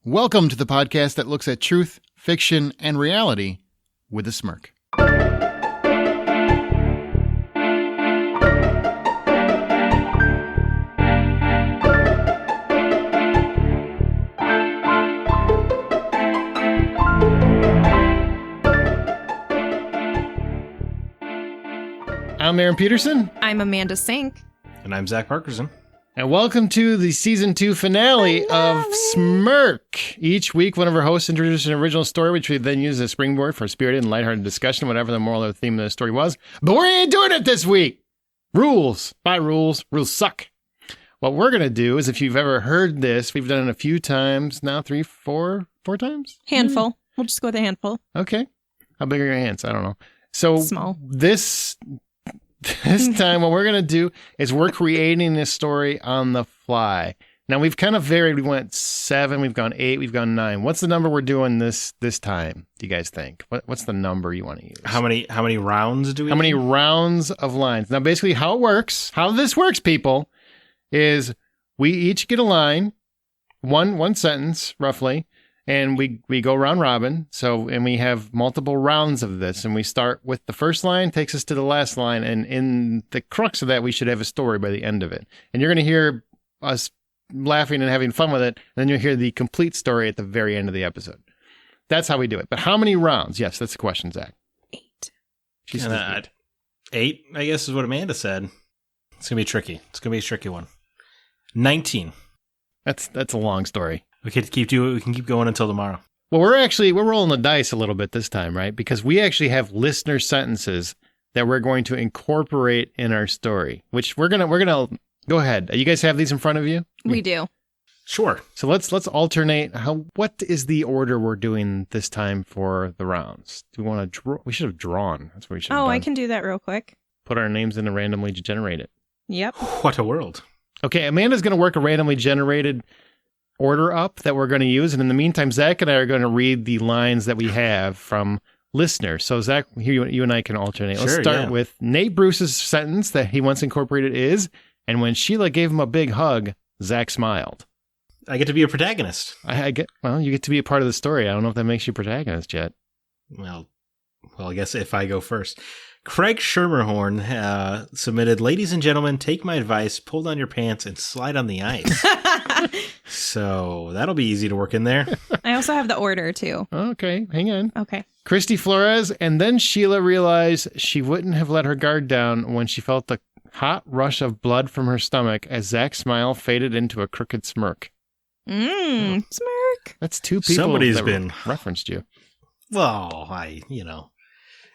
Welcome to the podcast that looks at truth, fiction, and reality with a smirk. I'm Aaron Peterson. I'm Amanda Sink. And I'm Zack Parkerson. And welcome to the Season 2 finale of Smirk. Each week, one of our hosts introduces an original story, which we then use as a springboard for spirited and lighthearted discussion, whatever the moral or the theme of the story was. But we ain't doing it this week. Rules. By rules. Rules suck. What we're going to do is, if you've ever heard this, we've done it a few times now, four times? Handful. We'll just go with a handful. Okay. How big are your hands? I don't know. So Small. This time, what we're going to do is we're creating this story on the fly. Now, we've kind of varied. We went 7, we've gone 8, we've gone 9. What's the number we're doing this time, do you guys think? What's the number you want to use? How many rounds do we How many rounds of lines? Now, basically, how this works, people, is we each get a line, one sentence, roughly, and we go round robin. And we have multiple rounds of this, and we start with the first line, takes us to the last line, and in the crux of that, we should have a story by the end of it. And you're going to hear us laughing and having fun with it, and then you'll hear the complete story at the very end of the episode. That's how we do it. But how many rounds? Yes, that's the question, Zach. 8. She's 8, I guess, is what Amanda said. It's going to be tricky. It's going to be a tricky one. 19. That's a long story. We can keep going until tomorrow. Well, we're rolling the dice a little bit this time, right? Because we actually have listener sentences that we're going to incorporate in our story, which we're gonna go ahead. You guys have these in front of you? We do. Sure. So let's alternate. What is the order we're doing this time for the rounds? Do we want to draw? We should have drawn. That's what we should have done. I can do that real quick. Put our names in and randomly generate it. Yep. What a world. Okay, Amanda's going to work a randomly generated order up that we're going to use. And in the meantime, Zach and I are going to read the lines that we have from listeners. So Zach, here you and I can alternate. Let's start with Nate Bruce's sentence that he once incorporated is, and when Sheila gave him a big hug, Zach smiled. I get to be a protagonist. You get to be a part of the story. I don't know if that makes you protagonist yet. Well, I guess if I go first. Craig Schermerhorn submitted, "Ladies and gentlemen, take my advice, pull down your pants, and slide on the ice." So that'll be easy to work in there. I also have the order, too. Okay, hang on. Okay. Christy Flores, and then Sheila realized she wouldn't have let her guard down when she felt the hot rush of blood from her stomach as Zach's smile faded into a crooked smirk. Smirk. That's 2 people Somebody's been referenced you. Well,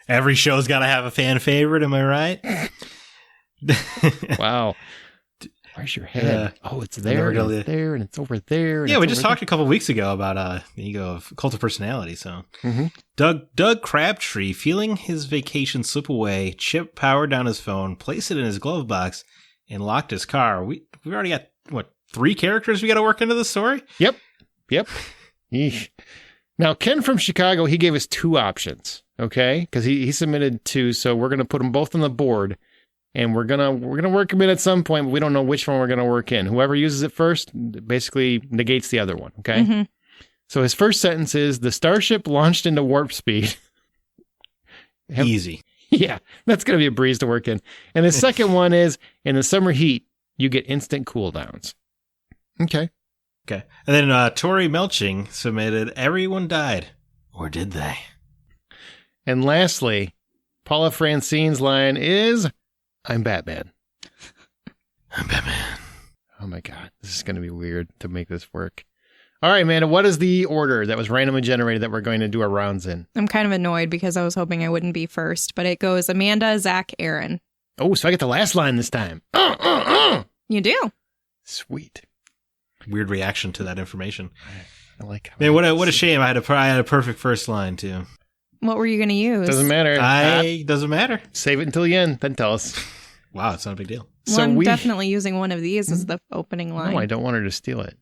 every show's got to have a fan favorite, am I right? Wow. Where's your head? It's there, and it's there, and it's over there. Yeah, we just talked a couple weeks ago about the ego of cult of personality. So Doug Crabtree, feeling his vacation slip away, Chip powered down his phone, placed it in his glove box, and locked his car. We've already got, 3 characters we got to work into the story? Yep. Yeesh. Now, Ken from Chicago, he gave us 2 options, okay? Because he submitted 2, so we're going to put them both on the board, and we're gonna work them in at some point, but we don't know which one we're going to work in. Whoever uses it first basically negates the other one, okay? Mm-hmm. So his first sentence is, "The starship launched into warp speed." Easy. Yeah, that's going to be a breeze to work in. And the second one is, "In the summer heat, you get instant cooldowns." Okay. And then Tori Melching submitted, "Everyone died. Or did they?" And lastly, Paula Francine's line is, "I'm Batman." I'm Batman. Oh my God. This is going to be weird to make this work. All right, Amanda, what is the order that was randomly generated that we're going to do our rounds in? I'm kind of annoyed because I was hoping I wouldn't be first, but it goes Amanda, Zach, Aaron. Oh, so I get the last line this time. You do. Sweet. Weird reaction to that information. I like how Man, what a shame. I had a perfect first line, too. What were you going to use? Doesn't matter. Doesn't matter. Save it until the end, then tell us. Wow, it's not a big deal. Well, I'm definitely using one of these as the opening line. No, I don't want her to steal it.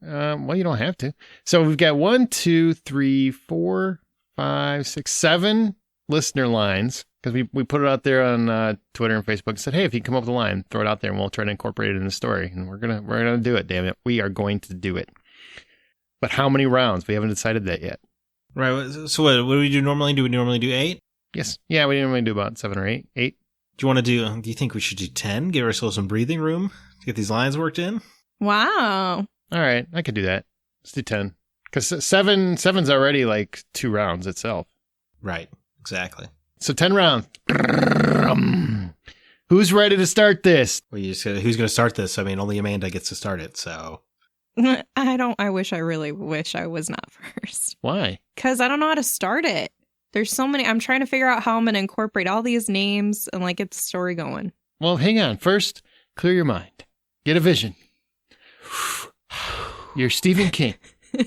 Well, you don't have to. So we've got 1, 2, 3, 4, 5, 6, 7 listener lines, because we put it out there on Twitter and Facebook and said, hey, if you come up with a line, throw it out there and we'll try to incorporate it in the story. And we're gonna do it, damn it. We are going to do it. But how many rounds? We haven't decided that yet. Right. So what do we do normally? Do we normally do 8? Yes. Yeah, we normally do about 7 or 8. 8. Do you think we should do 10? Give ourselves some breathing room to get these lines worked in? Wow. All right, I could do that. Let's do 10. Because seven's already like 2 rounds itself. Right. Exactly. So 10 rounds. Who's ready to start this? Well, who's going to start this? I mean, only Amanda gets to start it, so. I really wish I was not first. Why? Because I don't know how to start it. There's so many. I'm trying to figure out how I'm going to incorporate all these names and like get the story going. Well, hang on. First, clear your mind. Get a vision. You're Stephen King. you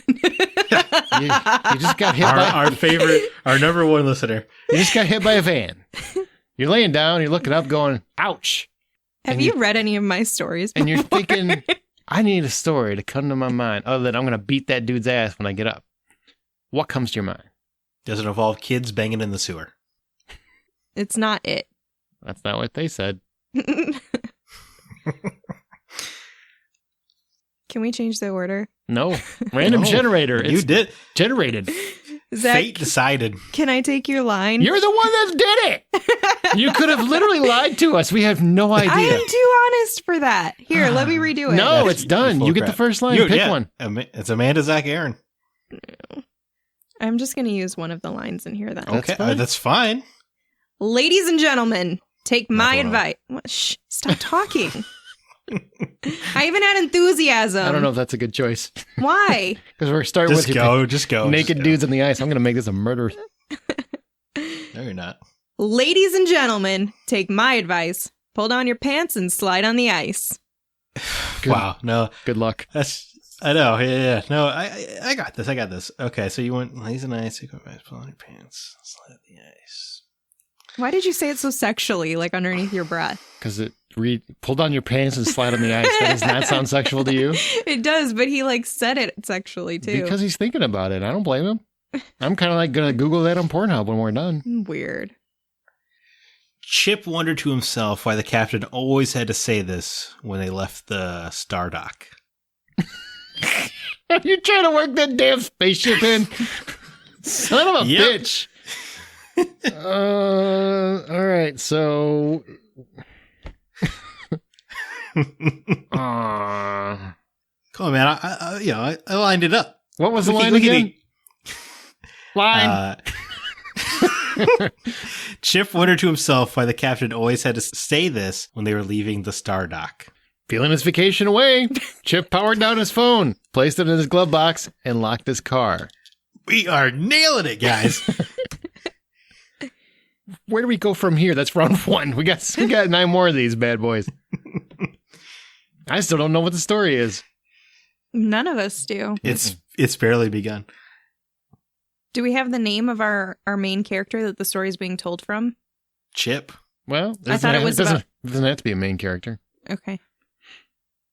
just got hit by our favorite, our number one listener. You just got hit by a van. You're laying down, you're looking up going, ouch. Have you read any of my stories before? And you're thinking, I need a story to come to my mind other than I'm going to beat that dude's ass when I get up. What comes to your mind? Does it involve kids banging in the sewer? It's not it. That's not what they said. Can we change the order? No. Random generator. You did. Generated. Zack, Fate decided. can I take your line? You're the one that did it. You could have literally lied to us. We have no idea. I am too honest for that. Here, let me redo it. No, it's done. You get the first line. Pick one. It's Amanda, Zack, Aaron. I'm just going to use one of the lines in here then. Okay, that's fine. Ladies and gentlemen, take my Nothing wrong. advice. Shh, stop talking. I even had enthusiasm. I don't know if that's a good choice. Why? Because we're starting Just with go. naked dudes on the ice. I'm going to make this a murder. No, you're not. Ladies and gentlemen, take my advice. Pull down your pants and slide on the ice. Wow. No. Good luck. I know. Yeah. No, I got this. Okay, so you went lazy nice. You go back, pull on your pants, slide on the ice. Why did you say it so sexually, like underneath your breath? Because pull down your pants and slide on the ice. That does not sound sexual to you? It does, but he like said it sexually too. Because he's thinking about it. I don't blame him. I'm kind of like going to Google that on Pornhub when we're done. Weird. Chip wondered to himself why the captain always had to say this when they left the star dock. Are you trying to work that damn spaceship in? Son of a bitch. All right, so... Come on, man. I lined it up. What was the line again? Line. Chip wondered to himself why the captain always had to say this when they were leaving the star dock. Feeling his vacation away, Chip powered down his phone, placed it in his glove box, and locked his car. We are nailing it, guys. Where do we go from here? That's round 1. We got 9 more of these bad boys. I still don't know what the story is. None of us do. It's barely begun. Do we have the name of our main character that the story is being told from? Chip. Well, I thought it was doesn't have to be a main character. Okay.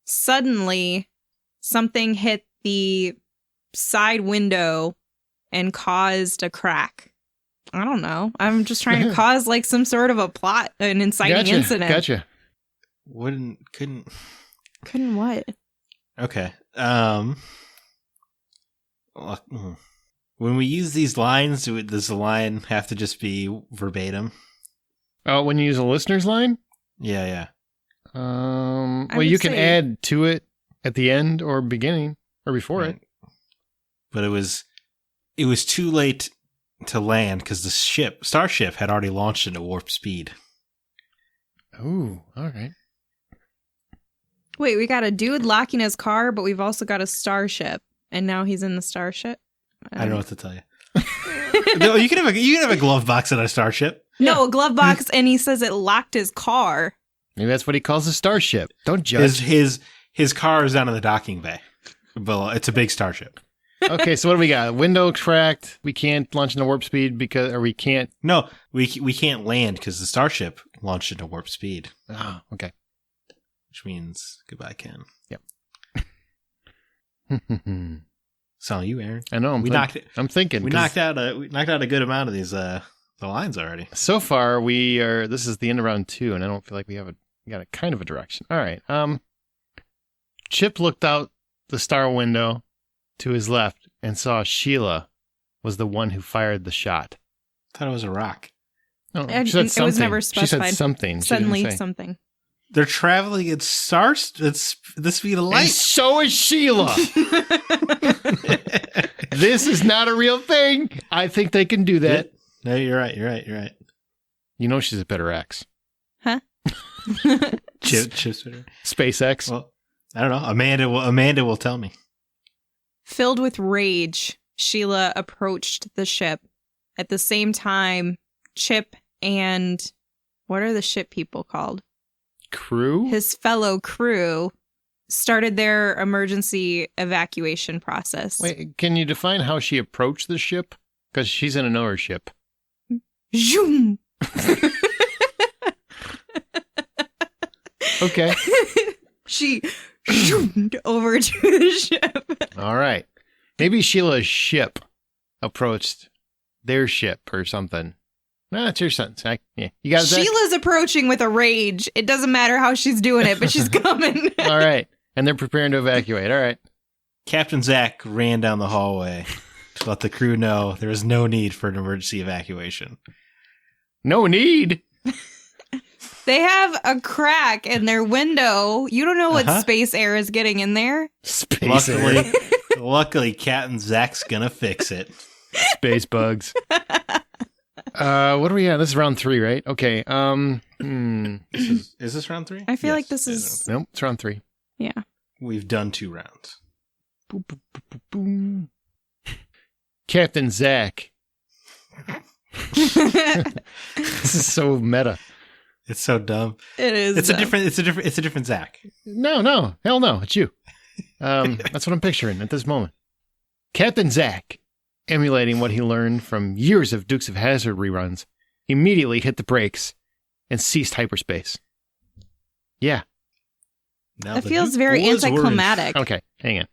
Suddenly, something hit the side window and caused a crack. I don't know. I'm just trying to cause like some sort of a plot, an inciting incident. Gotcha. Couldn't what? Okay. When we use these lines, does the line have to just be verbatim? Oh, when you use a listener's line? Yeah. Well, you can add to it at the end or beginning or before it. But it was too late to land because the starship had already launched into warp speed. Oh, all right. Wait, we got a dude locking his car, but we've also got a starship, and now he's in the starship. I don't know what to tell you. No, you can have a glove box in a starship. No, a glove box, and he says it locked his car. Maybe that's what he calls a starship. Don't judge. His car is down in the docking bay. But it's a big starship. Okay, so what do we got? Window cracked. We can't launch into warp speed we can't. No, we can't land because the starship launched into warp speed. Oh, okay. Which means goodbye, Ken. Yep. So you, Aaron. I know. I'm thinking. We knocked out a good amount of these the lines already. So far, this is the end of round 2, and I don't feel like we got a kind of a direction. All right. Chip looked out the star window to his left and saw Sheila was the one who fired the shot. I thought it was a rock. No, And she said it something. was never She said specified. something. She Suddenly didn't say. something. They're traveling at the speed of And light. so is Sheila. This is not a real thing. I think they can do that. No, you're right. You know she's a better X. Huh? Chips. SpaceX. Well, I don't know. Amanda will tell me. Filled with rage, Sheila approached the ship. At the same time, Chip and what are the ship people called? Crew? His fellow crew started their emergency evacuation process. Wait, can you define how she approached the ship? Because she's in another ship. Zoom! Okay. She zoomed over to the ship. All right. Maybe Sheila's ship approached their ship or something. No, it's your sentence. Yeah. You got it, Zach? Sheila's approaching with a rage. It doesn't matter how she's doing it, but she's coming. All right. And they're preparing to evacuate. All right. Captain Zack ran down the hallway to let the crew know there was no need for an emergency evacuation. No need. They have a crack in their window. You don't know what space air is getting in there. Space air. Luckily, Captain Zack's gonna fix it. Space bugs. What are we at? This is round 3, right? Okay. Is this round 3? I feel Yes, like this it is... Nope, it's round 3. Yeah. We've done 2 rounds. Boom, boom, boom, boom, boom. Captain Zack. This is so meta. It's so dumb. It is. It's a different Zack. No. Hell no. It's you. That's what I'm picturing at this moment. Captain Zack, emulating what he learned from years of Dukes of Hazzard reruns, immediately hit the brakes and ceased hyperspace. Yeah. Now It the feels Duke was very was anticlimactic. Okay. Hang on.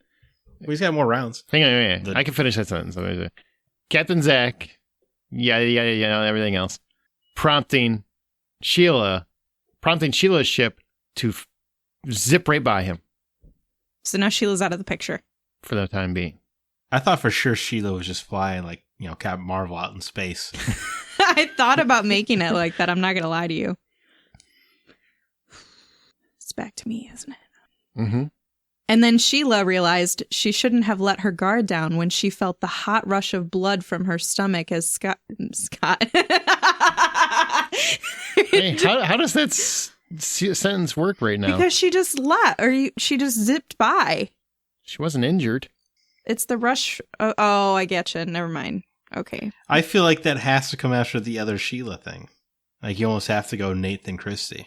Well, he's got more rounds. Hang on. I can finish that sentence. Captain Zack, everything else, prompting Sheila's ship to zip right by him So now Sheila's out of the picture. for the time being. I thought for sure Sheila was just flying like, Captain Marvel out in space. I thought about making it like that. I'm not going to lie to you. It's back to me, isn't it? Mm-hmm. And then Sheila realized she shouldn't have let her guard down when she felt the hot rush of blood from her stomach as Scott. Hey, how does that sentence work right now? Because she just she just zipped by. She wasn't injured. It's the rush. Oh, I get you. Never mind. Okay. I feel like that has to come after the other Sheila thing. Like you almost have to go Nathan Christie.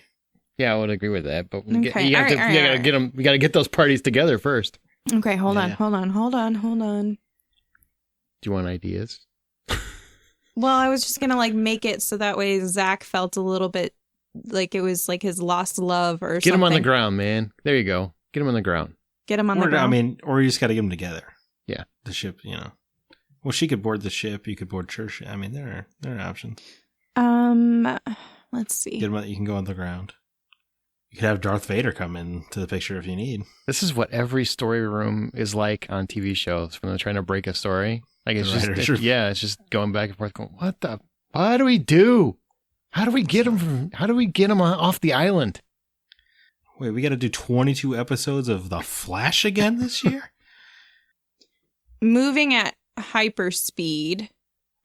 Yeah, I would agree with that, but Okay. you gotta get them. We gotta get those parties together first. Okay, hold Yeah. on. Do you want ideas? Well, I was just gonna make it so that way Zack felt a little bit like it was like his lost love or something. Get him on the ground, man. There you go. Get him on the ground. Get him on the ground. Or you just got to get them together. Yeah. The ship, Well, she could board the ship. You could board her ship. I mean, there are options. Let's see. You can go on the ground. You could have Darth Vader come into the picture if you need. This is what every story room is like on TV shows when they're trying to break a story. Like it's it's just going back and forth. Going, what do we do? How do we get him off the island? Wait, we got to do 22 episodes of The Flash again this year? Moving at hyperspeed.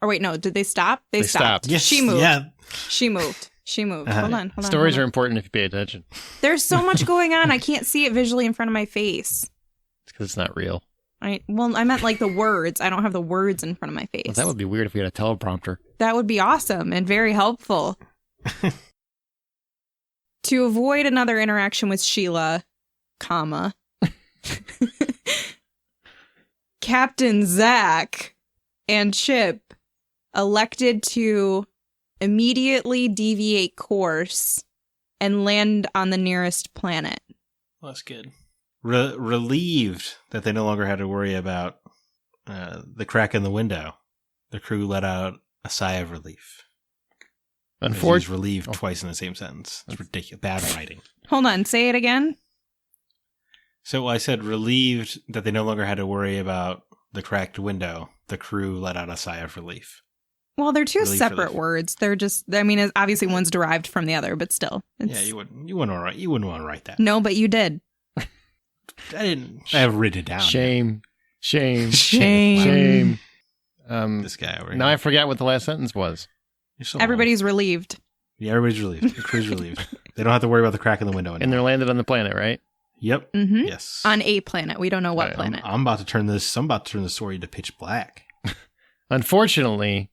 Or wait, no, did they stop? They stopped. Yes, She moved. Yeah. She moved. Hold on. Stories are important if you pay attention. There's so much going on. I can't see it visually in front of my face. It's because it's not real. I meant like the words. I don't have the words in front of my face. Well, that would be weird if we had a teleprompter. That would be awesome and very helpful. To avoid another interaction with Sheila, Captain Zack and Chip elected to immediately deviate course and land on the nearest planet. Well, that's good. Relieved that they no longer had to worry about the crack in the window, the crew let out a sigh of relief. Unfortunately, relieved twice in the same sentence. It's ridiculous. Bad writing. Hold on, say it again. So I said relieved that they no longer had to worry about the cracked window. The crew let out a sigh of relief. Well, they're two Relief, separate relief. words. They're just, I mean, obviously one's derived from the other, but still. Yeah, you wouldn't want to write that. No, but you did. I didn't. I have written it down. Shame. Shame. This guy over here. Now I forgot what the last sentence was. You're so Everybody's relieved. old. Yeah, everybody's relieved. The crew's relieved. They don't have to worry about the crack in the window And anymore. they're landed on the planet, right? Yep. Mm-hmm. Yes. On a planet. We don't know what Right, planet. I'm about to turn the story into pitch black. Unfortunately,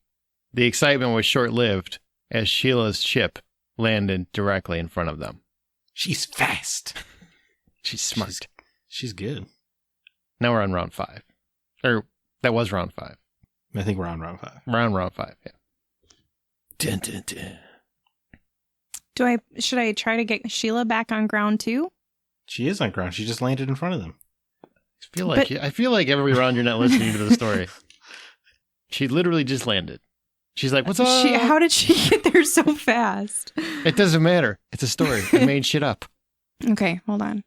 the excitement was short-lived as Sheila's ship landed directly in front of them. She's fast. She's smart. She's good. Now we're on round 5. Or that was round 5. I think we're on round 5. We're on round 5, yeah. Dun, dun, dun. Should I try to get Sheila back on ground too? She is on ground. She just landed in front of them. I feel like every round you're not listening to the story. She literally just landed. She's like, what's up? How did she get there so fast? It doesn't matter. It's a story. I made shit up. Okay, hold on.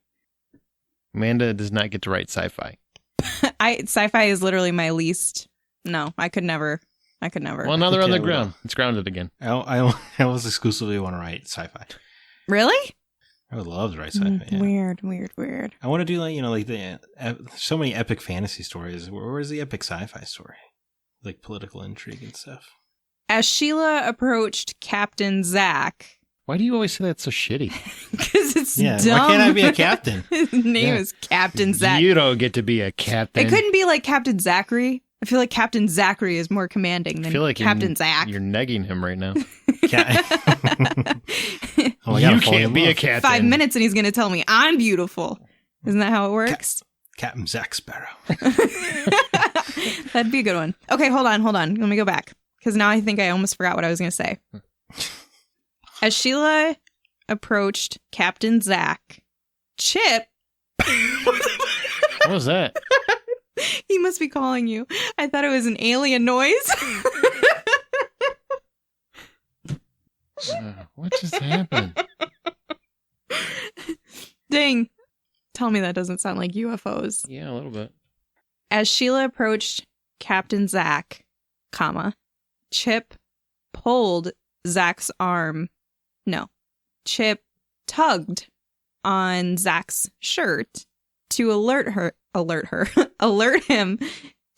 Amanda does not get to write sci-fi. Sci-fi is literally my least. No, I could never. Well, now they're on the Okay, ground. It's grounded again. I almost exclusively want to write sci-fi. Really? I would love to write sci-fi. Yeah. Weird. I want to do so many epic fantasy stories. Where's the epic sci-fi story? Like political intrigue and stuff. As Sheila approached Captain Zack, Why do you always say that so shitty? because it's Yeah, dumb. why can't I be a captain? His name Yeah. is Captain Zack. You don't get to be a captain. It couldn't be like Captain Zachary. I feel like Captain Zachary is more commanding I than feel like Captain Zack. You're negging him right now. Oh, I gotta You fall in can't be a love. captain. 5 minutes and he's going to tell me I'm beautiful. Isn't that how it works? Captain Zack Sparrow. That'd be a good one. Okay, hold on. Let me go back. Because now I think I almost forgot what I was going to say. As Sheila approached Captain Zack, Chip, What was that? he must be calling you. I thought it was an alien noise. What just happened? Dang. Tell me that doesn't sound like UFOs. Yeah, a little bit. As Sheila approached Captain Zack, Chip pulled Zack's arm. No, Chip tugged on Zack's shirt to alert him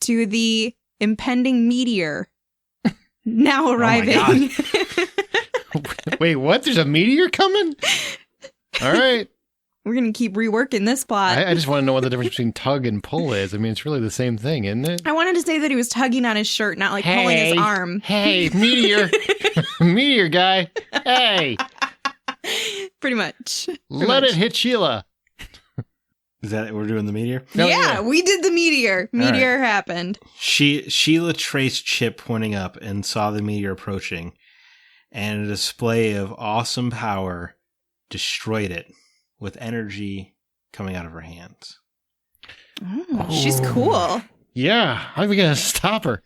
to the impending meteor now arriving. Wait, what? There's a meteor coming? All right. We're going to keep reworking this plot. I just want to know what the difference between tug and pull is. I mean, it's really the same thing, isn't it? I wanted to say that he was tugging on his shirt, not like pulling his arm. Hey, meteor. Meteor guy. Hey, Pretty much. let it hit Sheila. Is that we're doing the meteor? No, yeah, we did the meteor. Meteor happened. Sheila traced Chip pointing up and saw the meteor approaching, and a display of awesome power destroyed it with energy coming out of her hands. Oh, she's cool. Yeah, how are we going to stop her?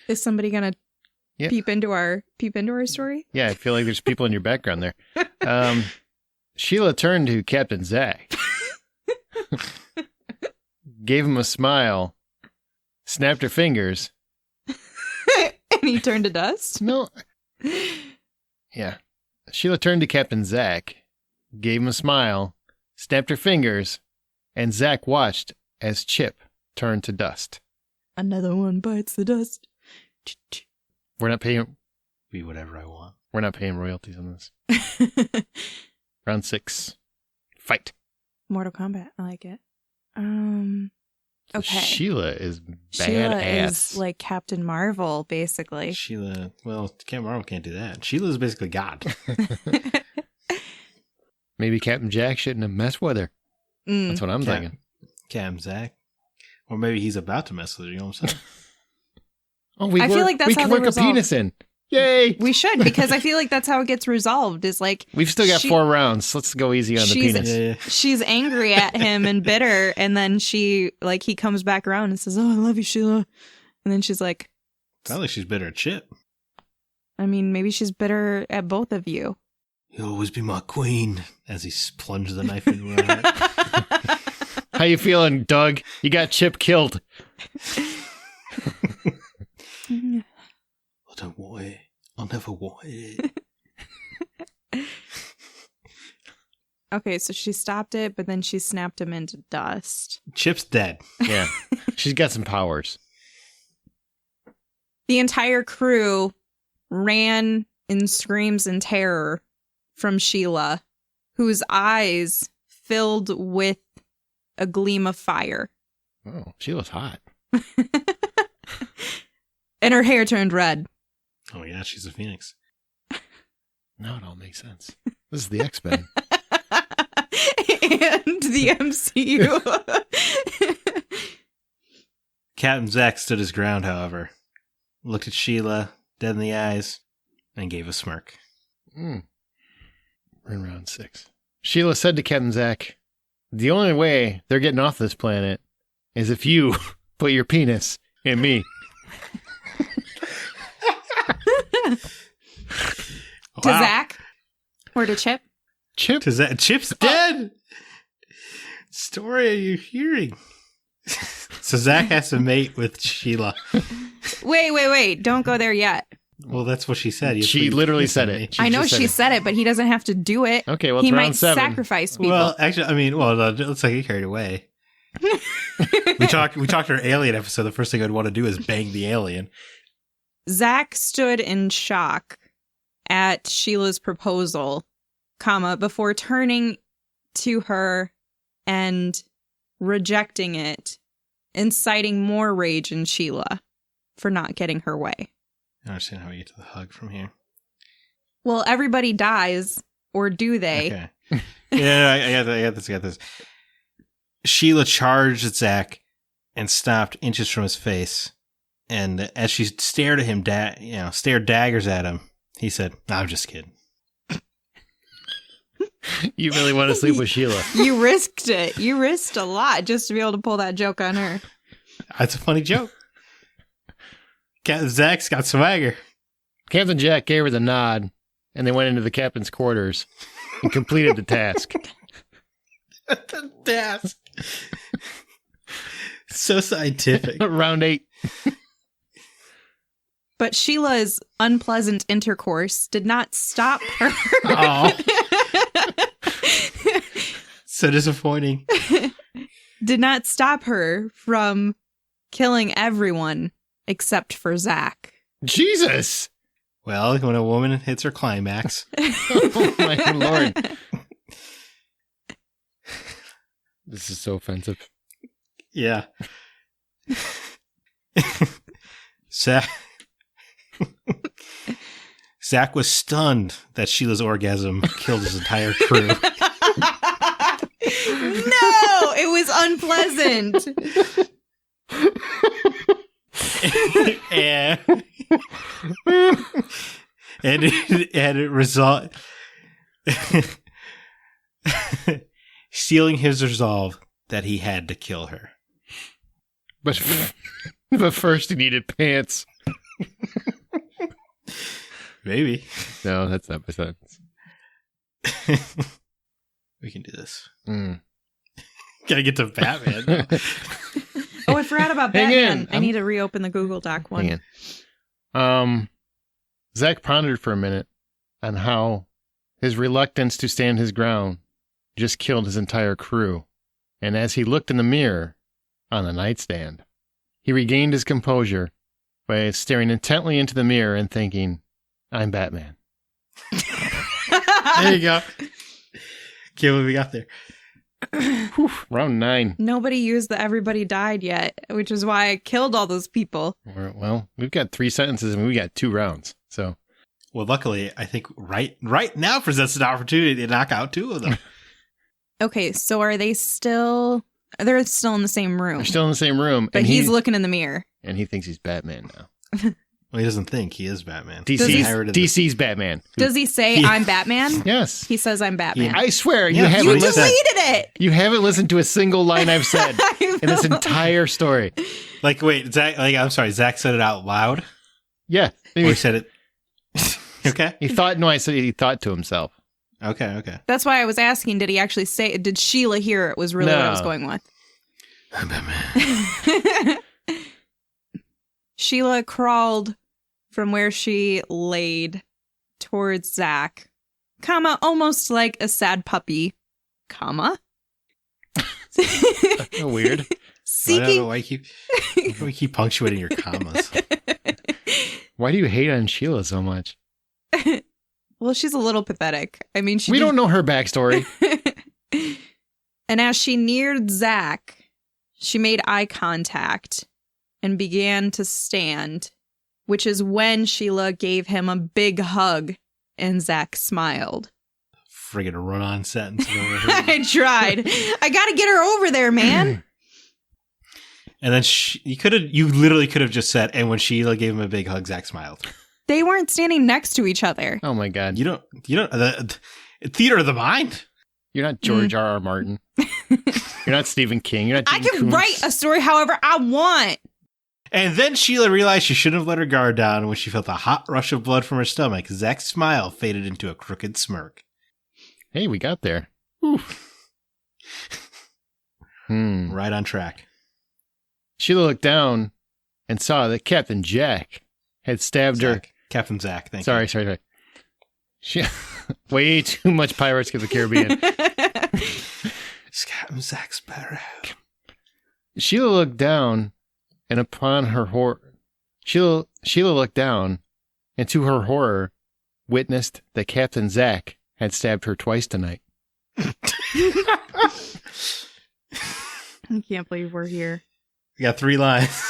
Is somebody gonna Yeah. peep into our story? Yeah, I feel like there's people in your background there. Sheila turned to Captain Zack, gave him a smile, snapped her fingers. And he turned to dust? No. Yeah. Sheila turned to Captain Zack, gave him a smile, snapped her fingers, and Zack watched as Chip turned to dust. Another one bites the dust. We're not paying Be whatever I want. We're not paying royalties on this. Round 6. Fight. Mortal Kombat. I like it. Okay. Sheila is badass. Sheila is like Captain Marvel, basically. Sheila, well, Captain Marvel can't do that. Sheila's basically God. Maybe Captain Jack shouldn't have messed with her. That's what I'm thinking. Captain Zack. Or maybe he's about to mess with her, you know what I'm saying? Oh, I feel like that's we how can they work a resolve. penis in. Yay! We should, because I feel like that's how it gets resolved. Is like We've still got she- 4 rounds. Let's go easy on the She's- penis. Yeah. she's angry at him and bitter, and then he comes back around and says, "Oh, I love you, Sheila," and then she's like, Sounds like she's bitter at Chip. I mean, maybe she's bitter at both of you. You'll always be my queen, as he plunged the knife into her heart. How you feeling, Doug? You got Chip killed. I don't want it. I'll never want it. Okay, so she stopped it, but then she snapped him into dust. Chip's dead. Yeah. She's got some powers. The entire crew ran in screams and terror from Sheila, whose eyes filled with a gleam of fire. Oh, she was hot. And her hair turned red. Oh, yeah, she's a phoenix. Now it all makes sense. This is the X-Men. And the MCU. Captain Zack stood his ground, however, looked at Sheila dead in the eyes, and gave a smirk. We're in round 6. Sheila said to Captain Zack, the only way they're getting off this planet is if you put your penis in me. To Zack? Or to Chip? Chip? To Zack. Chip's dead! Story are you hearing? So Zack has to mate with Sheila. Wait. Don't go there yet. Well, that's what she said. She literally said it. I know she said it, but he doesn't have to do it. Okay, well, he it's might round 7. sacrifice people. Well, actually, I mean, let's not get carried away. we talked our alien episode. The first thing I'd want to do is bang the alien. Zack stood in shock at Sheila's proposal, before turning to her and rejecting it, inciting more rage in Sheila for not getting her way. I don't understand how we get to the hug from here. Well, everybody dies, or do they? Okay. Yeah, I got this. Sheila charged at Zack and stopped inches from his face. And as she stared at him, stared daggers at him, he said, I'm just kidding. You really want to sleep with Sheila. You risked it. You risked a lot just to be able to pull that joke on her. That's a funny joke. Zack's got swagger. Captain Jack gave her the nod, and they went into the captain's quarters and completed the task. The task. So scientific. Round 8. But Sheila's unpleasant intercourse did not stop her. Oh. So disappointing. Did not stop her from killing everyone except for Zack. Jesus! Well, when a woman hits her climax. Oh, my Lord. This is so offensive. Yeah. Zack was stunned that Sheila's orgasm killed his entire crew. No, it was unpleasant. and it result sealing his resolve that he had to kill her. But first he needed pants. Maybe. No, that's not my sentence. We can do this. Gotta get to Batman. Oh, I forgot about Hang Batman. in. I need to reopen the Google Doc one. Hang on. Zack pondered for a minute on how his reluctance to stand his ground just killed his entire crew. And as he looked in the mirror on the nightstand, he regained his composure by staring intently into the mirror and thinking, I'm Batman. There you go. Okay, what we got there? Whew, round 9. Nobody used the everybody died yet, which is why I killed all those people. Well, we've got 3 sentences and we got 2 rounds. So, well, luckily, I think right now presents an opportunity to knock out 2 of them. Okay, so are they still... They're still in the same room. they're still in the same room. But he's looking in the mirror. And he thinks he's Batman now. Well, he doesn't think he is Batman. DC's Batman. Does he say, I'm Batman? Yes. He says, I'm Batman. I swear, Yeah, you haven't You listened. deleted it! You haven't listened to a single line I've said in this entire story. Like, wait, Zack, I'm sorry, Zack said it out loud? Yeah. Or he said it... Okay. I said he thought to himself. Okay. That's why I was asking, did he actually say it? Did Sheila hear it was really what I was going with? Sheila crawled from where she laid towards Zack, almost like a sad puppy, Weird. Seeking. I don't know why you keep punctuating your commas. Why do you hate on Sheila so much? Well, she's a little pathetic. I mean, we don't know her backstory. And as she neared Zack, she made eye contact and began to stand, which is when Sheila gave him a big hug and Zack smiled. Friggin' run-on sentence. I tried. I got to get her over there, man. And then you literally could have just said, and when Sheila gave him a big hug, Zack smiled. They weren't standing next to each other. Oh my God. You don't, theater of the mind. You're not George R.R. Martin. You're not Stephen King. You're not I can write a story however I want. And then Sheila realized she shouldn't have let her guard down when she felt a hot rush of blood from her stomach. Zack's smile faded into a crooked smirk. Hey, we got there. Right on track. Sheila looked down and saw that Captain Jack had stabbed her. Captain Zack, thank you. Sorry. She way too much Pirates of the Caribbean. It's Captain Zack Sparrow. Sheila looked down, and upon her horror, Sheila looked down, and to her horror, witnessed that Captain Zack had stabbed her twice tonight. I can't believe we're here. We got 3 lines.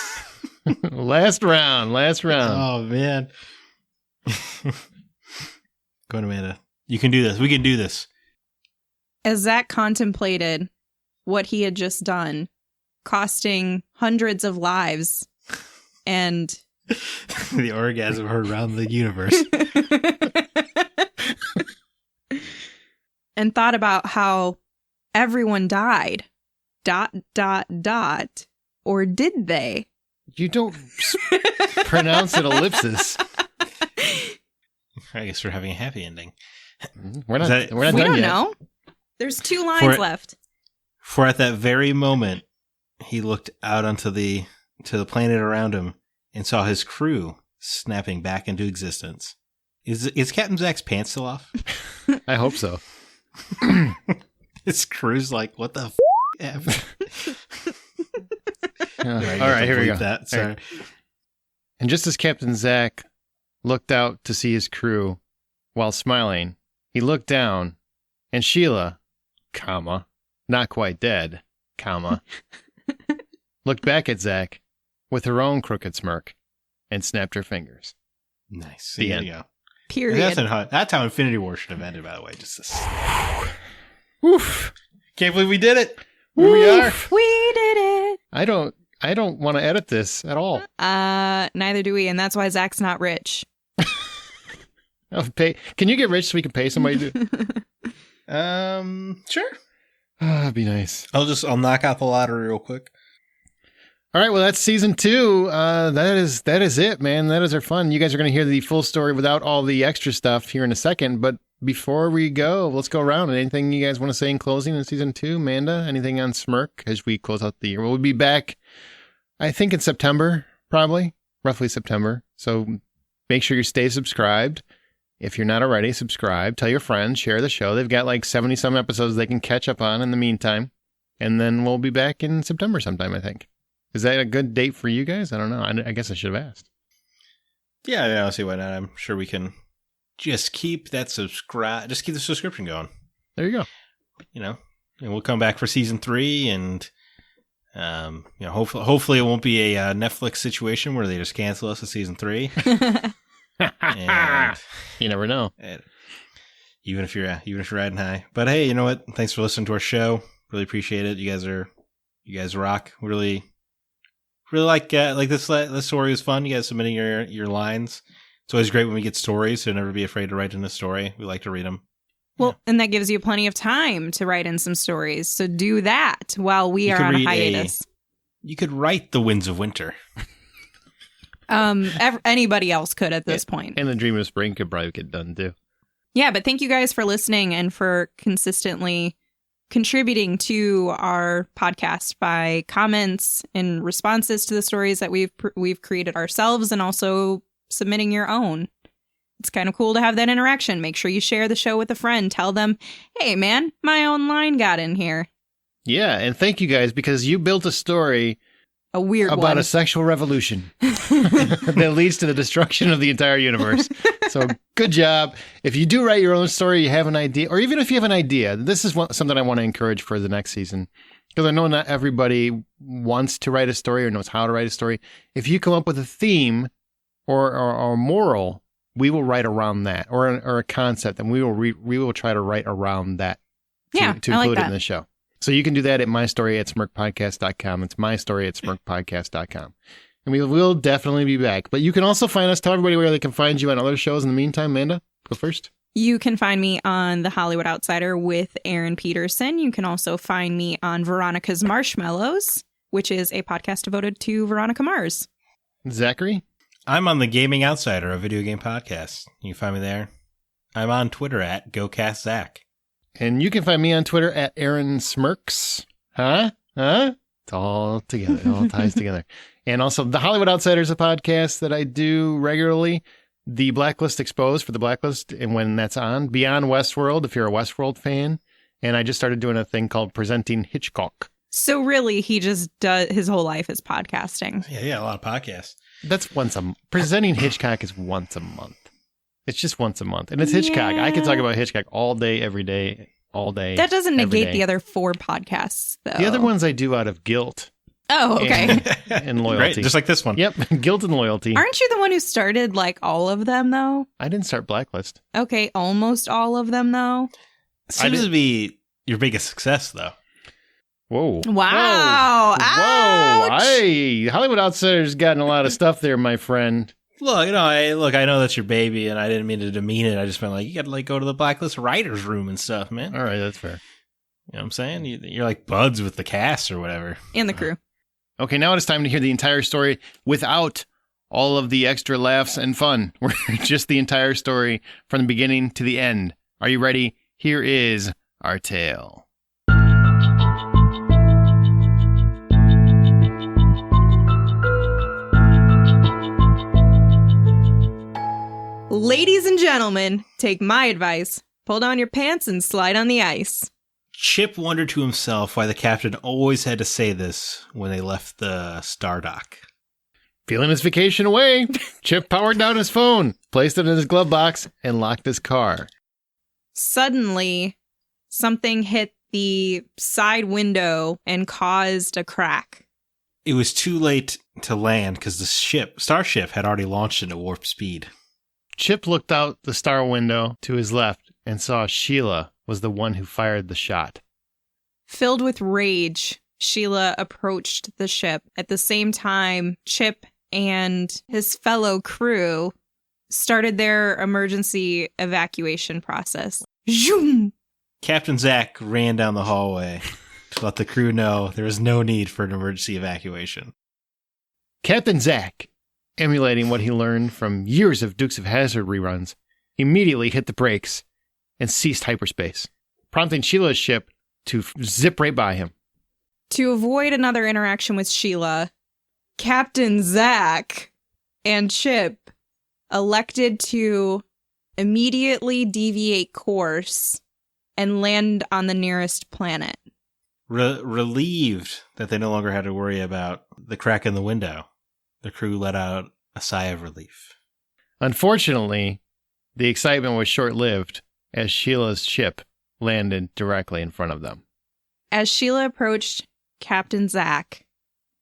Last round. Oh, man. Go on, Amanda. You can do this. We can do this. As Zack contemplated what he had just done, costing hundreds of lives, and the orgasm heard around the universe. And thought about how everyone died. ... Or did they? You don't pronounce it ellipsis. I guess we're having a happy ending. We're not done yet. We don't know. There's 2 lines left. For at that very moment, he looked out onto the planet around him and saw his crew snapping back into existence. Is Captain Zack's pants still off? I hope so. His crew's like, what the f? All right, here we go. That. Sorry. Right. And just as Captain Zack looked out to see his crew while smiling, he looked down, and Sheila, not quite dead, looked back at Zack with her own crooked smirk and snapped her fingers. Nice. The there end. you go. Period. That's how Infinity War should have ended, by the way. Just this. Oof. Can't believe we did it. Here we are. We did it. I don't want to edit this at all. Neither do we, and that's why Zack's not rich. Can you get rich so we can pay somebody to? Sure. That'd be nice. I'll knock out the lottery real quick. All right, well, that's season 2. That is it, man. That is our fun. You guys are going to hear the full story without all the extra stuff here in a second. But before we go, let's go around. Anything you guys want to say in closing in season 2? Amanda, anything on Smirk as we close out the year? We'll be back, I think, in September, probably, roughly September. So make sure you stay subscribed. If you're not already, subscribe. Tell your friends. Share the show. They've got like 70-some episodes they can catch up on in the meantime. And then we'll be back in September sometime, I think. Is that a good date for you guys? I don't know. I guess I should have asked. Yeah, I don't see why not. I'm sure we can just keep the subscription going. There you go. And we'll come back for season 3, and hopefully it won't be a Netflix situation where they just cancel us at season 3. And you never know. Even if you're riding high. But hey, you know what? Thanks for listening to our show. Really appreciate it. You guys rock. Really like this story was fun. You guys submitting your lines. It's always great when we get stories, so never be afraid to write in a story. We like to read them. Well, and that gives you plenty of time to write in some stories. So do that while we are on a hiatus. You could write The Winds of Winter. Anybody else could at this point. And The Dream of Spring could probably get done too. Yeah, but thank you guys for listening and for consistently contributing to our podcast by comments and responses to the stories that we've created ourselves, and also submitting your own. It's kind of cool to have that interaction. Make sure you share the show with a friend. Tell them, hey, man, my own line got in here. Yeah, and thank you guys, because you built a story A weird about one. a sexual revolution that leads to the destruction of the entire universe. So good job. If you do write your own story, you have an idea, or even if you have an idea, this is something I want to encourage for the next season, because I know not everybody wants to write a story or knows how to write a story. If you come up with a theme or moral, we will write around that, or a concept, and we will try to write around that to I include like it that. in the show. So you can do that at mystory@smirkpodcast.com. It's mystory@smirkpodcast.com. And we will definitely be back. But you can also find us. Tell everybody where they can find you on other shows. In the meantime, Amanda, go first. You can find me on The Hollywood Outsider with Aaron Peterson. You can also find me on Veronica's Marshmallows, which is a podcast devoted to Veronica Mars. Zachary? I'm on The Gaming Outsider, a video game podcast. You can find me there. I'm on Twitter at GoCastZack. And you can find me on Twitter at Aaron Smirks. Huh? It's all together. It all ties together. And also, The Hollywood Outsider is a podcast that I do regularly. The Blacklist Exposed for The Blacklist, and when that's on. Beyond Westworld, if you're a Westworld fan. And I just started doing a thing called Presenting Hitchcock. So really, he just does, his whole life is podcasting. Yeah, a lot of podcasts. That's Presenting Hitchcock is once a month. It's just once a month. And it's Hitchcock. I could talk about Hitchcock all day, every day, all day. That doesn't every negate day. the other 4 podcasts, though. The other ones I do out of guilt. Oh, okay. And loyalty. Right, just like this one. Yep, guilt and loyalty. Aren't you the one who started, like, all of them, though? I didn't start Blacklist. Okay, almost all of them, though. Seems to be your biggest success, though. Whoa. Wow. Whoa. Ouch. Hey, Hollywood Outsider's gotten a lot of stuff there, my friend. Look, I know that's your baby, and I didn't mean to demean it. I just meant, like, you gotta, like, go to the Blacklist writer's room and stuff, man. All right, that's fair. You know what I'm saying? You're like buds with the cast or whatever. And the crew. Okay, now it's time to hear the entire story without all of the extra laughs and fun. We're just the entire story from the beginning to the end. Are you ready? Here is our tale. Ladies and gentlemen, take my advice. Pull down your pants and slide on the ice. Chip wondered to himself why the captain always had to say this when they left the Star Dock. Feeling his vacation away, Chip powered down his phone, placed it in his glove box, and locked his car. Suddenly, something hit the side window and caused a crack. It was too late to land because the starship had already launched into warp speed. Chip looked out the star window to his left and saw Sheila was the one who fired the shot. Filled with rage, Sheila approached the ship. At the same time, Chip and his fellow crew started their emergency evacuation process. Zoom! Captain Zack ran down the hallway to let the crew know there was no need for an emergency evacuation. Captain Zack, emulating what he learned from years of Dukes of Hazzard reruns, immediately hit the brakes and ceased hyperspace, prompting Sheila's ship to zip right by him. To avoid another interaction with Sheila, Captain Zack and Chip elected to immediately deviate course and land on the nearest planet. Relieved that they no longer had to worry about the crack in the window, the crew let out a sigh of relief. Unfortunately, the excitement was short-lived as Sheila's ship landed directly in front of them. As Sheila approached Captain Zack,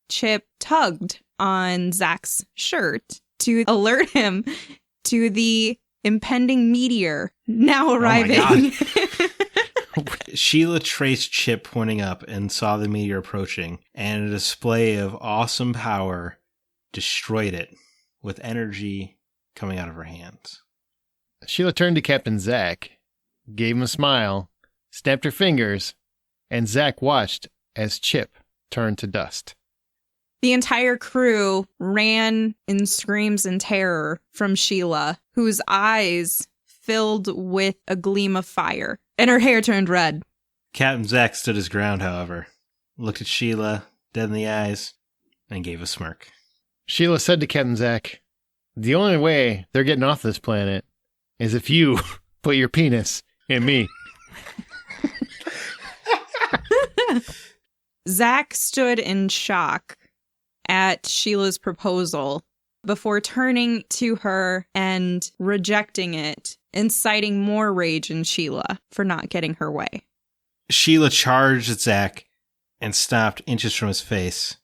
Chip tugged on Zack's shirt to alert him to the impending meteor now arriving. Sheila traced Chip pointing up and saw the meteor approaching, and a display of awesome power destroyed it with energy coming out of her hands. Sheila turned to Captain Zack, gave him a smile, snapped her fingers, and Zack watched as Chip turned to dust. The entire crew ran in screams and terror from Sheila, whose eyes filled with a gleam of fire, and her hair turned red. Captain Zack stood his ground, however, looked at Sheila dead in the eyes, and gave a smirk. Sheila said to Captain Zack, "The only way they're getting off this planet is if you put your penis in me." Zack stood in shock at Sheila's proposal before turning to her and rejecting it, inciting more rage in Sheila for not getting her way. Sheila charged at Zack and stopped inches from his face.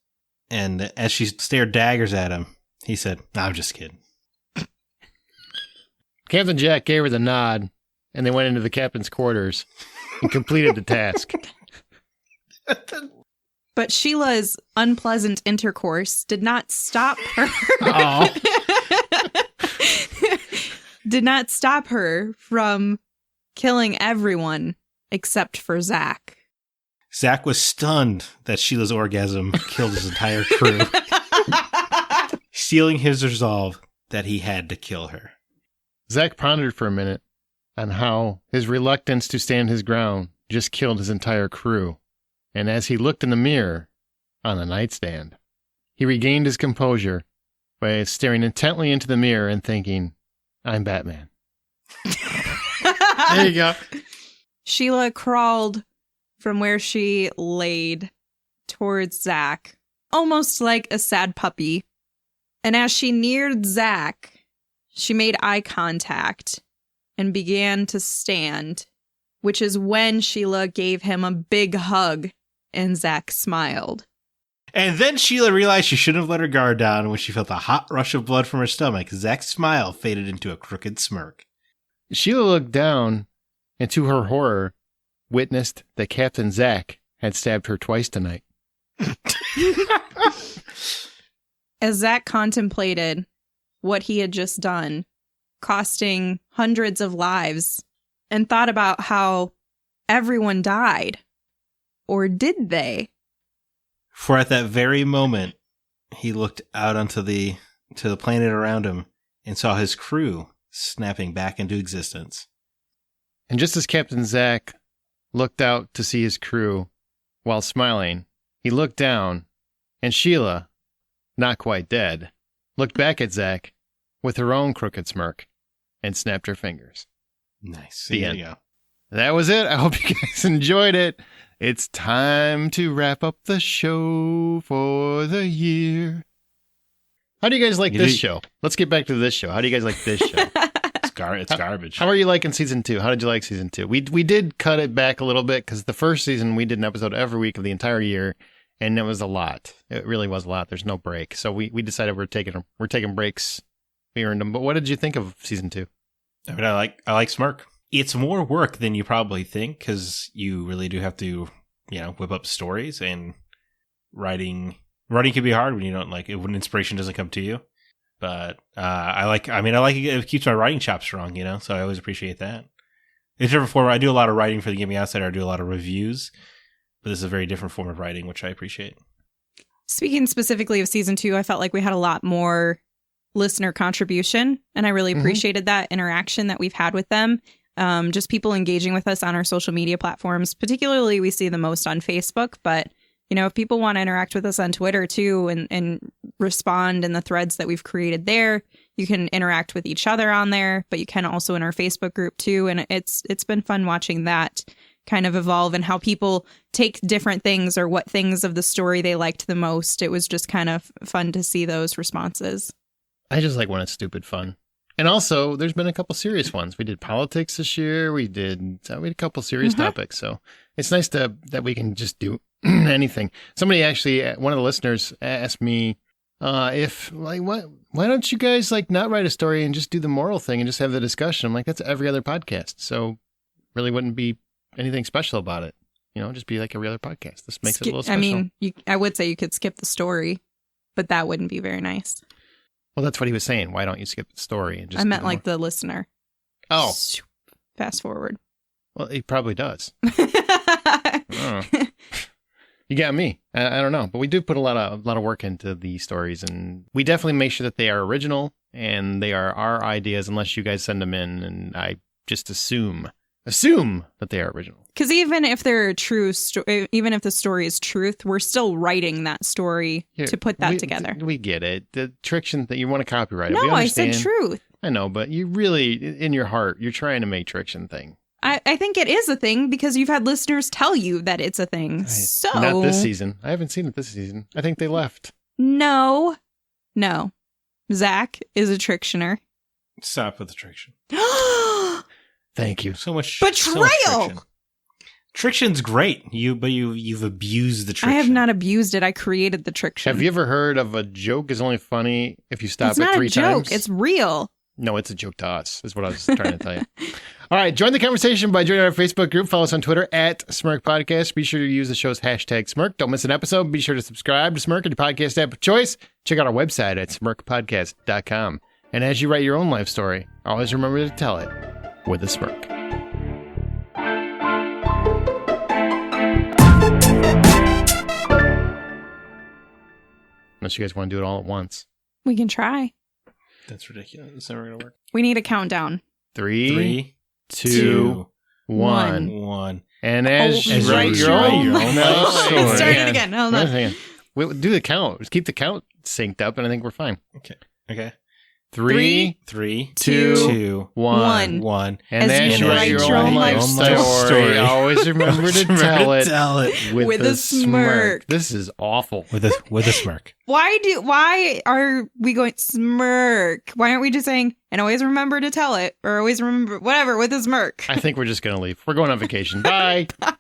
And as she stared daggers at him, he said, "I'm just kidding." Captain Jack gave her the nod, and they went into the captain's quarters and completed the task. But Sheila's unpleasant intercourse did not stop her. Did not stop her from killing everyone except for Zack. Zack was stunned that Sheila's orgasm killed his entire crew, sealing his resolve that he had to kill her. Zack pondered for a minute on how his reluctance to stand his ground just killed his entire crew. And as he looked in the mirror on the nightstand, he regained his composure by staring intently into the mirror and thinking, "I'm Batman." There you go. Sheila crawled from where she laid towards Zack, almost like a sad puppy. And as she neared Zack, she made eye contact and began to stand, which is when Sheila gave him a big hug and Zack smiled. And then Sheila realized she shouldn't have let her guard down when she felt a hot rush of blood from her stomach. Zack's smile faded into a crooked smirk. Sheila looked down and, to her horror, witnessed that Captain Zack had stabbed her twice tonight. As Zack contemplated what he had just done, costing hundreds of lives, and thought about how everyone died. Or did they? For at that very moment, he looked out onto the planet around him and saw his crew snapping back into existence. And just as Captain Zack looked out to see his crew, while smiling, he looked down, and Sheila, not quite dead, looked back at Zack with her own crooked smirk and snapped her fingers. Nice. The There end. you go. That was it. I hope you guys enjoyed it. It's time to wrap up the show for the year. How do you guys like this show? Let's get back to this show. How do you guys like this show? It's garbage. How are you liking season 2? How did you like season 2? We did cut it back a little bit because the first season we did an episode every week of the entire year, and it was a lot. It really was a lot. There's no break, so we decided we're taking breaks. We earned them. But what did you think of season 2? I mean, I like Smirk. It's more work than you probably think because you really do have to, whip up stories, and writing can be hard when you don't when inspiration doesn't come to you. But I like it keeps my writing chops strong, so I always appreciate that. It's a different form. I do a lot of writing for the Gaming Outsider. I do a lot of reviews, but this is a very different form of writing, which I appreciate. Speaking specifically of season 2, I felt like we had a lot more listener contribution, and I really appreciated that interaction that we've had with them. Just people engaging with us on our social media platforms. Particularly, we see the most on Facebook, but if people want to interact with us on Twitter too and respond in the threads that we've created there, you can interact with each other on there, but you can also in our Facebook group too. And it's been fun watching that kind of evolve and how people take different things or what things of the story they liked the most. It was just kind of fun to see those responses. I just like when it's stupid fun. And also, there's been a couple serious ones. We did politics this year. We had a couple serious topics. So it's nice that we can just do anything. Somebody actually, one of the listeners asked me why don't you guys not write a story and just do the moral thing and just have the discussion? I'm like, that's every other podcast. So really wouldn't be anything special about it. Just be like every other podcast. This makes it a little special. I mean, I would say you could skip the story, but that wouldn't be very nice. Well, that's what he was saying. Why don't you skip the story and just? I meant the listener. Oh, fast forward. Well, he probably does. I don't know. You got me. I don't know, but we do put a lot of work into the stories, and we definitely make sure that they are original and they are our ideas, unless you guys send them in, and I just assume that they are original. Because even if they're true, even if the story is truth, we're still writing that story to put that together. We get it. The triction that you want to copyright. No, I said truth. I know, but you really, in your heart, you're trying to make triction thing. I think it is a thing because you've had listeners tell you that it's a thing. So not this season. I haven't seen it this season. I think they left. No. Zack is a trictioner. Stop with the triction. Thank you. So much betrayal. So much triction's great. You've abused the triction. I have not abused it. I created the triction. Have you ever heard of a joke is only funny if you stop it's it not 3 a joke. times? It's real. No, it's a joke to us, is what I was trying to tell you. All right, join the conversation by joining our Facebook group. Follow us on Twitter at Smirk Podcast. Be sure to use the show's hashtag Smirk. Don't miss an episode. Be sure to subscribe to Smirk at your podcast app of choice. Check out our website at smirkpodcast.com. And as you write your own life story, always remember to tell it with a smirk. Unless you guys want to do it all at once. We can try. That's ridiculous. It's never going to work. We need a countdown. 3, 2, 1. And as you write your own life story. Start it again. Hold on. We'll do the count. Just keep the count synced up, and I think we're fine. Okay. 3, 2, 1. And as you write your own life story, always remember to tell it with a smirk. This is awful. With a smirk. Why are we going smirk? Why aren't we just saying, and always remember to tell it, or always remember, whatever, with a smirk? I think we're just going to leave. We're going on vacation. Bye. Bye.